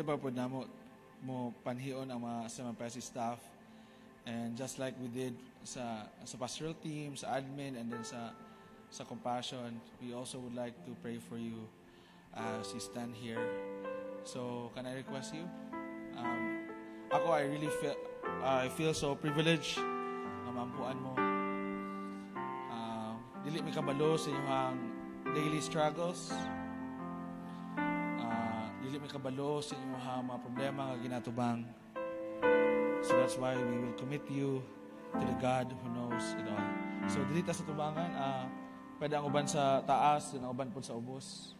pa po na mo panhion ang mga sa mga PESI staff. And just like we did sa pastoral team, sa admin, and then sa compassion, we also would like to pray for you as you stand here. So, can I request you? I feel so privileged na mampuan mo. Dili mi kabalo sa inyong daily struggles. Dili mi kabalo sa inyong mga problema nga ginatubang. So that's why we will commit you to the God who knows it all. So dili ta sa tubangan, pwede ang uban sa taas, ang uban po sa ubos.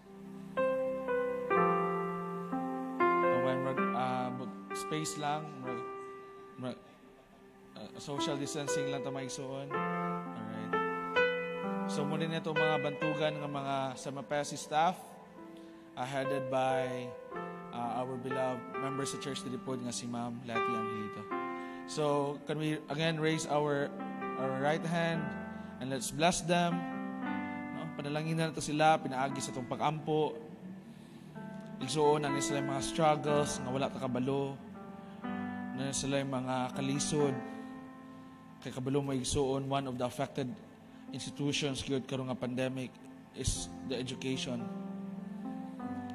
Space lang, social distancing lang ta maigsuon. Alright. So muna nito mga bantugan ng mga sa PESI staff, headed by our beloved members sa church Dilipod nga si Ma'am Lati Angelito. So can we again raise our right hand and let's bless them. No? Panalangin na nato sila, pinaagi sa itong pag-ampo. Igsuon na sila mga struggles nga wala ta kabalo. Na sila yung mga kalisod kay kabalo mo igsuon. One of the affected institutions gyud karon nga pandemic is the education.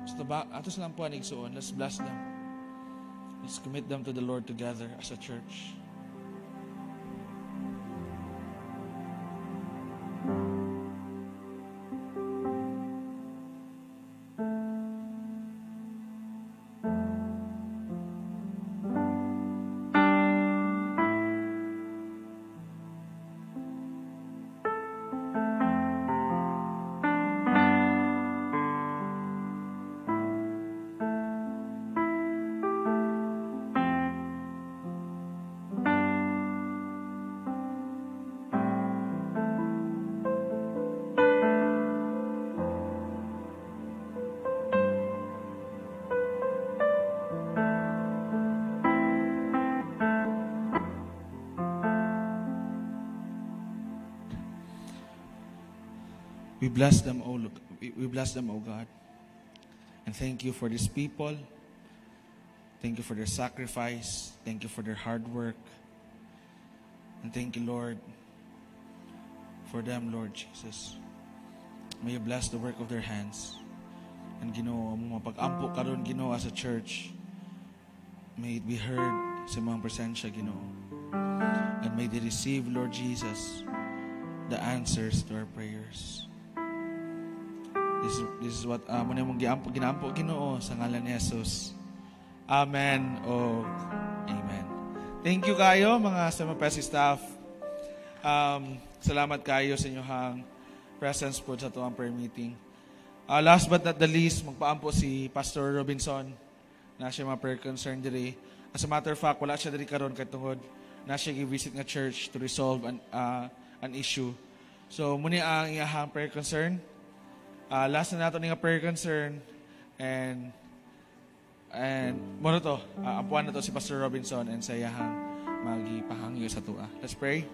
So ato silang po igsuon. Let's bless them. Let's commit them to the Lord together as a church. We bless them, O God. And thank you for these people. Thank you for their sacrifice. Thank you for their hard work. And thank you, Lord, for them, Lord Jesus. May you bless the work of their hands. And Ginoo, mo mapag-ampo karon Ginoo as a church. May it be heard sa mga presensya, Ginoo. And may they receive, Lord Jesus, the answers to our prayers. This is what muna mong ginampo Ginoo sa ngalan ni Jesus. Amen o Amen. Thank you kayo mga sa PESI staff. Salamat kayo sa inyong presence po sa tuwang prayer meeting. Last but not the least, magpaampo si Pastor Robinson na siya mga prayer concern diri. As a matter of fact, wala siya diri karon kay tungod na siya gi-visit nga church to resolve an issue. So muna ang iyahang prayer concern. Last na nato nga prayer concern and mo to ampuan na to si Pastor Robinson and sa iyahang magipahangyo sa tua. Let's pray.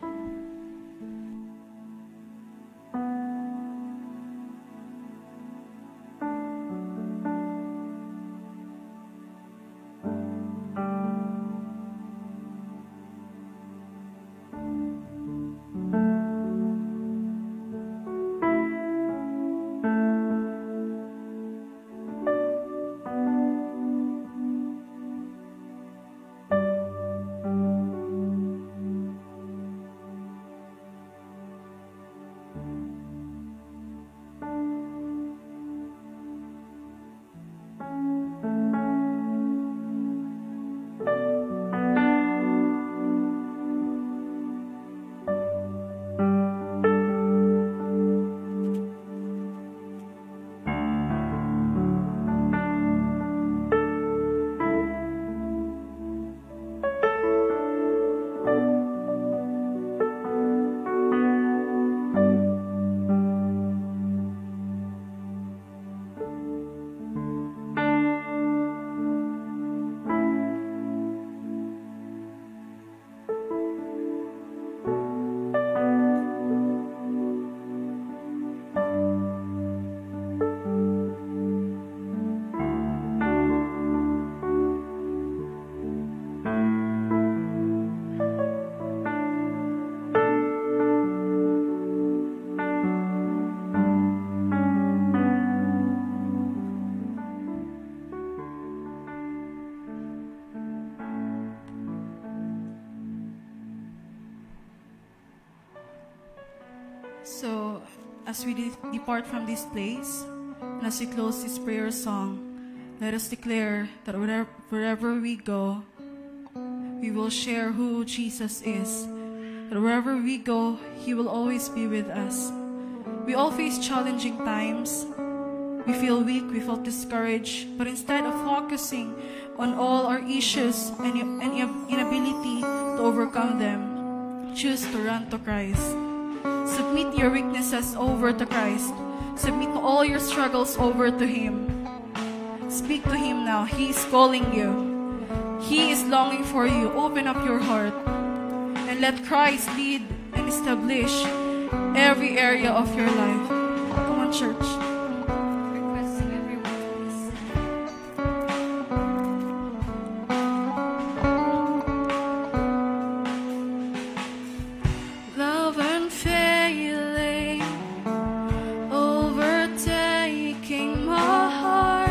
as we depart from this place, and as we close this prayer song, let us declare that wherever we go, we will share who Jesus is. That wherever we go, He will always be with us. We all face challenging times. We feel weak, we feel discouraged, but instead of focusing on all our issues and inability to overcome them, choose to run to Christ. Submit your weaknesses over to Christ. Submit all your struggles over to Him. Speak to Him now. He is calling you. He is longing for you. Open up your heart and let Christ lead and establish every area of your life. Come on, church. Requesting everyone, please. Love unfailing, overtaking my heart.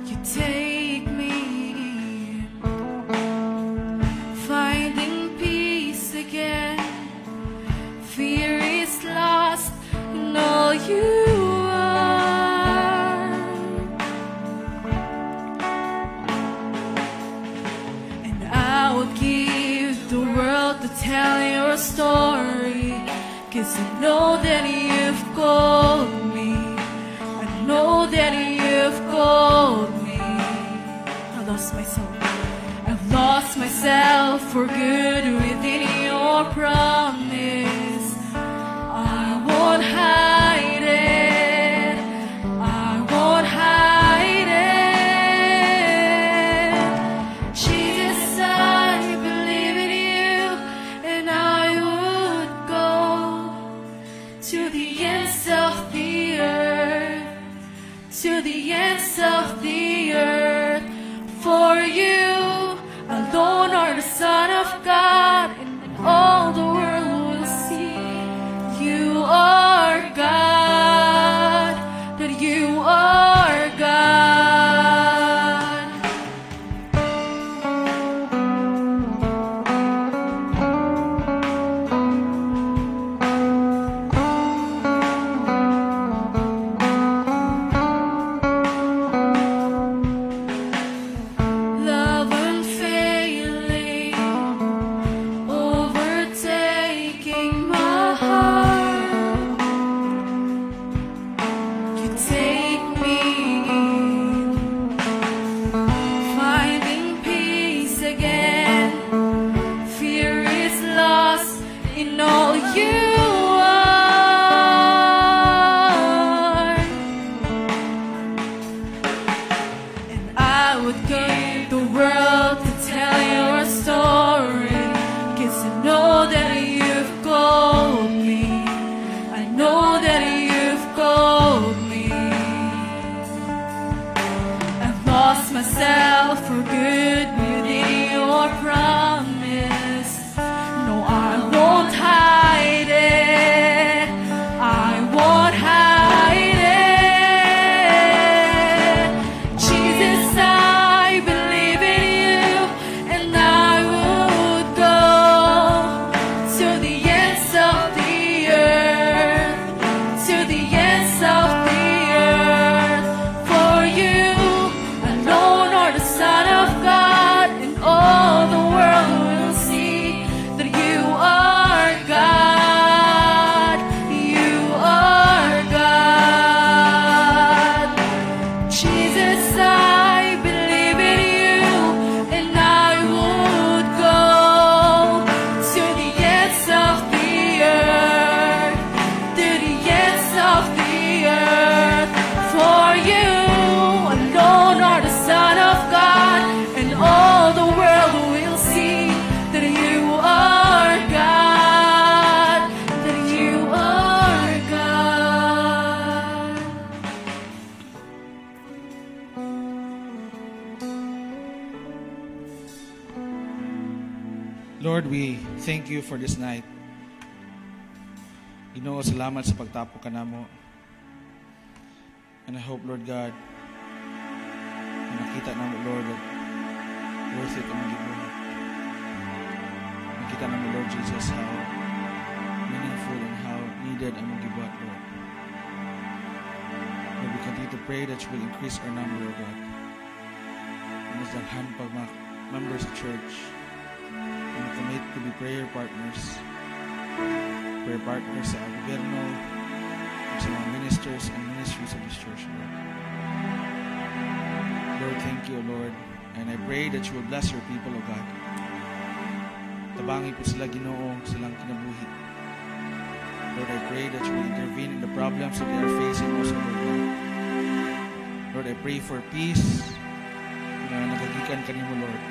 You take me, finding peace again. Fear is lost in all you are, and I would give the world to tell your story, 'cause I know that you've called me. I know that you've called me. I lost myself. I've lost myself for good within your promise. I won't hide it. I won't hide it. Jesus, I believe in you, and I would go to the ends of the earth, to the ends of the earth. For you alone are the Son of God, and all the world will see you are God, that you are God. Love unfailing, overtaking my heart. You take me, finding peace again. Fear is lost in all you are, and I would give the world to tell your story, 'cause I know that you've called me. I know that you've called me. I've lost myself for good within your promise. No, I won't hide it. I won't hide it. Jesus, I believe in you, and I would go to the ends of the earth, to the ends of the earth. For you alone are the Son of God, and all the world will see that you are God. You are God. Jesus, I believe in you, and I would go to the ends of the earth, to the ends of the earth. For you alone are the Son of God, and all the world will see that you are God, that you are God. Lord, we thank you for this night. Ginoo, salamat sa pagtapo ka namo. And I hope, Lord God, na nakita namo, Lord, that worth it ang gibuhat. Nakita namo, Lord Jesus, how meaningful needed among gibuhat, Lord. Lord, we continue to pray that you will increase our number, O God. Mas daghan pag mga members of church and commit to be prayer partners sa gobyerno, sa mga ministers and ministries of this church, Lord. Lord, thank you, Lord. And I pray that you will bless your people, O God. Tabangi po sila, Ginoo, silang kinabuhi. Lord, I pray that you will intervene in the problems that they are facing also, Lord God. Lord, I pray for peace na nagagikan kanimo, Lord.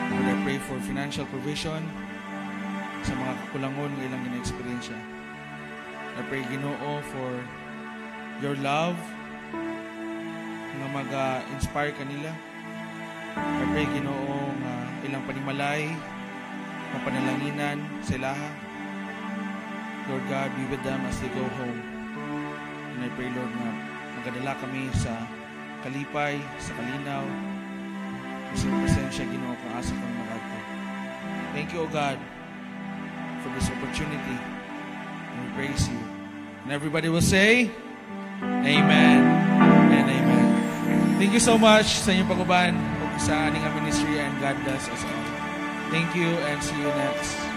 Lord, I pray for financial provision sa mga kakulangon ng ilang gina-experiensya. I pray, Ginoo, for your love na mag-inspire kanila. I pray, Ginoo, nga ilang panimalay, mapanalanginan sa ilaha. Lord God, be with them as they go home. And I pray, Lord, na magadala kami sa kalipay, sa kalinaw, sa presensya, Ginoo, kung asa kami magadto. Thank you, O God, for this opportunity. And we praise you. And everybody will say, Amen and Amen. Thank you so much sa inyong paguban sa aning ministry, and God bless us all. Thank you and see you next.